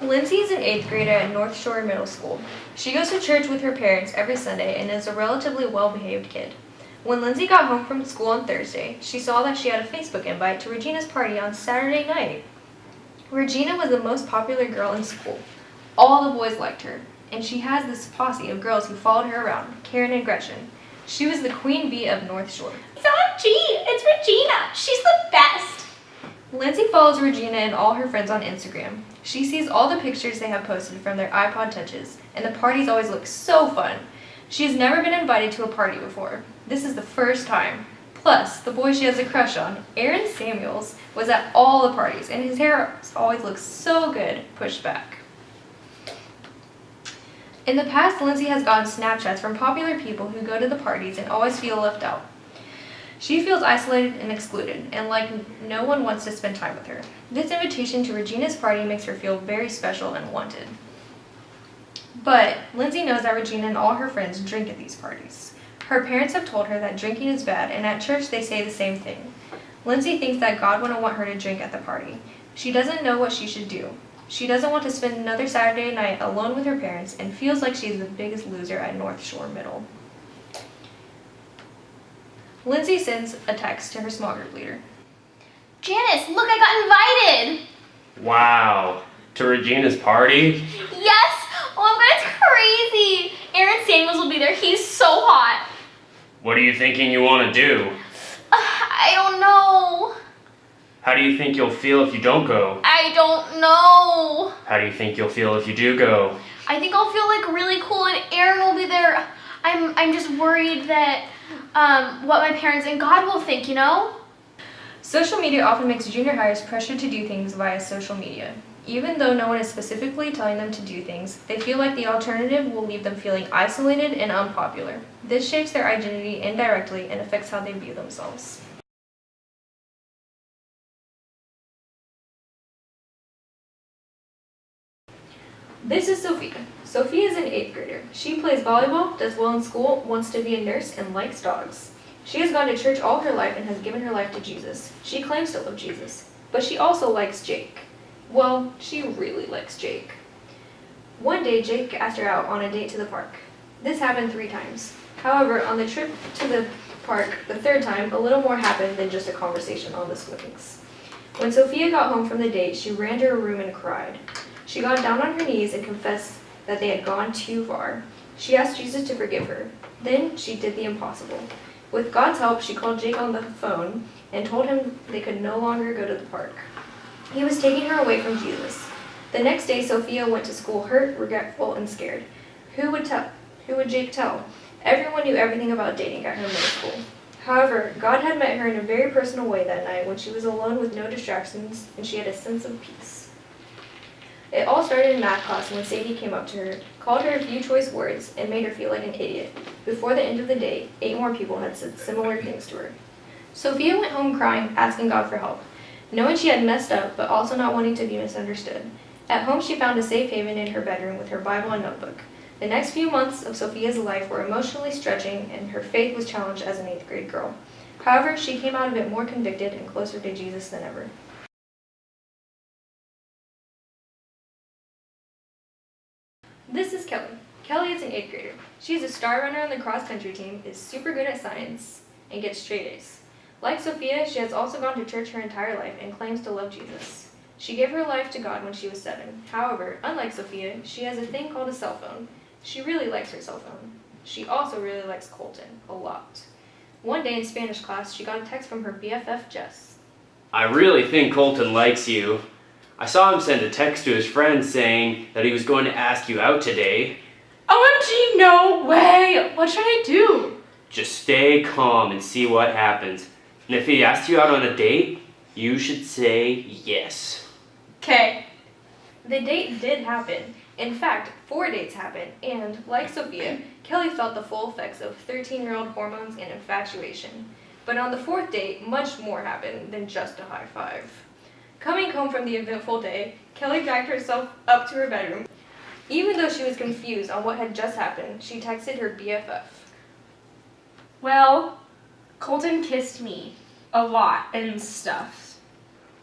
Lindsay is an 8th grader at North Shore Middle School. She goes to church with her parents every Sunday and is a relatively well-behaved kid. When Lindsay got home from school on Thursday, she saw that she had a Facebook invite to Regina's party on Saturday night. Regina was the most popular girl in school. All the boys liked her, and she has this posse of girls who followed her around, Karen and Gretchen. She was the queen bee of North Shore. OMG, it's Regina. She's the best. Lindsay follows Regina and all her friends on Instagram. She sees all the pictures they have posted from their iPod touches, and the parties always look so fun. She has never been invited to a party before. This is the first time. Plus, the boy she has a crush on, Aaron Samuels, was at all the parties, and his hair always looks so good pushed back. In the past, Lindsay has gotten Snapchats from popular people who go to the parties and always feel left out. She feels isolated and excluded, and like no one wants to spend time with her. This invitation to Regina's party makes her feel very special and wanted. But Lindsay knows that Regina and all her friends drink at these parties. Her parents have told her that drinking is bad, and at church they say the same thing. Lindsay thinks that God wouldn't want her to drink at the party. She doesn't know what she should do. She doesn't want to spend another Saturday night alone with her parents and feels like she's the biggest loser at North Shore Middle. Lindsay sends a text to her small group leader. Janice, look, I got invited. Wow, to Regina's party? Yes. Oh my God, it's crazy. Aaron Samuels will be there. He's so hot. What are you thinking you want to do? I don't know. How do you think you'll feel if you don't go? I don't know. How do you think you'll feel if you do go? I think I'll feel like really cool and Aaron will be there. I'm just worried that what my parents and God will think, you know? Social media often makes junior hires pressured to do things via social media. Even though no one is specifically telling them to do things, they feel like the alternative will leave them feeling isolated and unpopular. This shapes their identity indirectly and affects how they view themselves. This is Sophia. Sophia is an 8th grader. She plays volleyball, does well in school, wants to be a nurse, and likes dogs. She has gone to church all her life and has given her life to Jesus. She claims to love Jesus, but she also likes Jake. Well, she really likes Jake. One day, Jake asked her out on a date to the park. This happened 3 times. However, on the trip to the park, the 3rd time, a little more happened than just a conversation on the swings. When Sophia got home from the date, she ran to her room and cried. She got down on her knees and confessed that they had gone too far. She asked Jesus to forgive her. Then she did the impossible. With God's help, she called Jake on the phone and told him they could no longer go to the park. He was taking her away from Jesus. The next day, Sophia went to school hurt, regretful, and scared. Who would Jake tell? Everyone knew everything about dating at her middle school. However, God had met her in a very personal way that night when she was alone with no distractions and she had a sense of peace. It all started in math class when Sadie came up to her, called her a few choice words, and made her feel like an idiot. Before the end of the day, 8 more people had said similar things to her. Sophia went home crying, asking God for help, knowing she had messed up, but also not wanting to be misunderstood. At home, she found a safe haven in her bedroom with her Bible and notebook. The next few months of Sophia's life were emotionally stretching, and her faith was challenged as an 8th grade girl. However, she came out of it more convicted and closer to Jesus than ever. This is Kelly. Kelly is an 8th grader. She is a star runner on the cross-country team, is super good at science, and gets straight A's. Like Sophia, she has also gone to church her entire life and claims to love Jesus. She gave her life to God when she was 7. However, unlike Sophia, she has a thing called a cell phone. She really likes her cell phone. She also really likes Colton, a lot. One day in Spanish class, she got a text from her BFF, Jess. I really think Colton likes you. I saw him send a text to his friend saying that he was going to ask you out today. OMG, no way! What should I do? Just stay calm and see what happens. And if he asks you out on a date, you should say yes. Okay. The date did happen. In fact, 4 dates happened, and, like Sophia, Kelly felt the full effects of 13-year-old hormones and infatuation. But on the 4th date, much more happened than just a high five. Coming home from the eventful day, Kelly dragged herself up to her bedroom. Even though she was confused on what had just happened, she texted her BFF. Well, Colton kissed me a lot and stuff.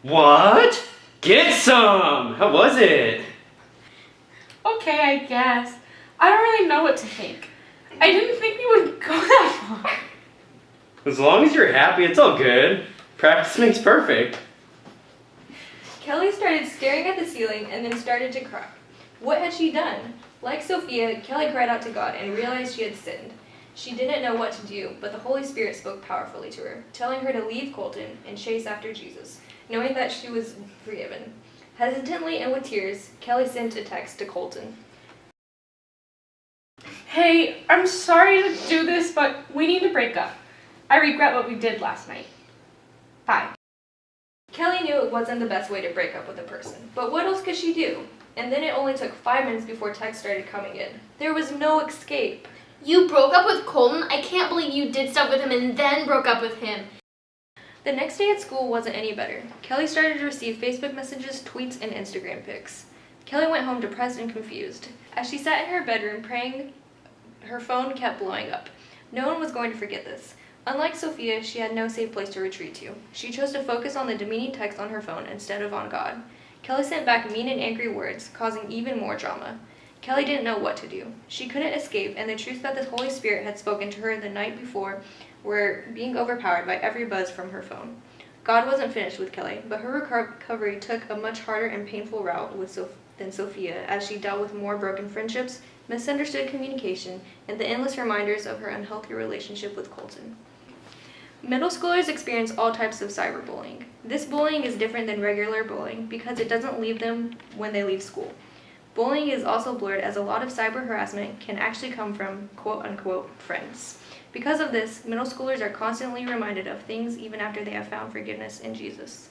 What? Get some! How was it? Okay, I guess. I don't really know what to think. I didn't think we would go that far. As long as you're happy, it's all good. Practice makes perfect. Kelly started staring at the ceiling and then started to cry. What had she done? Like Sophia, Kelly cried out to God and realized she had sinned. She didn't know what to do, but the Holy Spirit spoke powerfully to her, telling her to leave Colton and chase after Jesus, knowing that she was forgiven. Hesitantly and with tears, Kelly sent a text to Colton. Hey, I'm sorry to do this, but we need to break up. I regret what we did last night. Bye. Kelly knew it wasn't the best way to break up with a person, but what else could she do? And then it only took 5 minutes before texts started coming in. There was no escape. You broke up with Colton? I can't believe you did stuff with him and then broke up with him. The next day at school wasn't any better. Kelly started to receive Facebook messages, tweets, and Instagram pics. Kelly went home depressed and confused. As she sat in her bedroom praying, her phone kept blowing up. No one was going to forget this. Unlike Sophia, she had no safe place to retreat to. She chose to focus on the demeaning text on her phone instead of on God. Kelly sent back mean and angry words, causing even more drama. Kelly didn't know what to do. She couldn't escape, and the truth that the Holy Spirit had spoken to her the night before were being overpowered by every buzz from her phone. God wasn't finished with Kelly, but her recovery took a much harder and painful route than Sophia, as she dealt with more broken friendships, misunderstood communication, and the endless reminders of her unhealthy relationship with Colton. Middle schoolers experience all types of cyberbullying. This bullying is different than regular bullying because it doesn't leave them when they leave school. Bullying is also blurred, as a lot of cyber harassment can actually come from quote-unquote friends. Because of this, middle schoolers are constantly reminded of things even after they have found forgiveness in Jesus.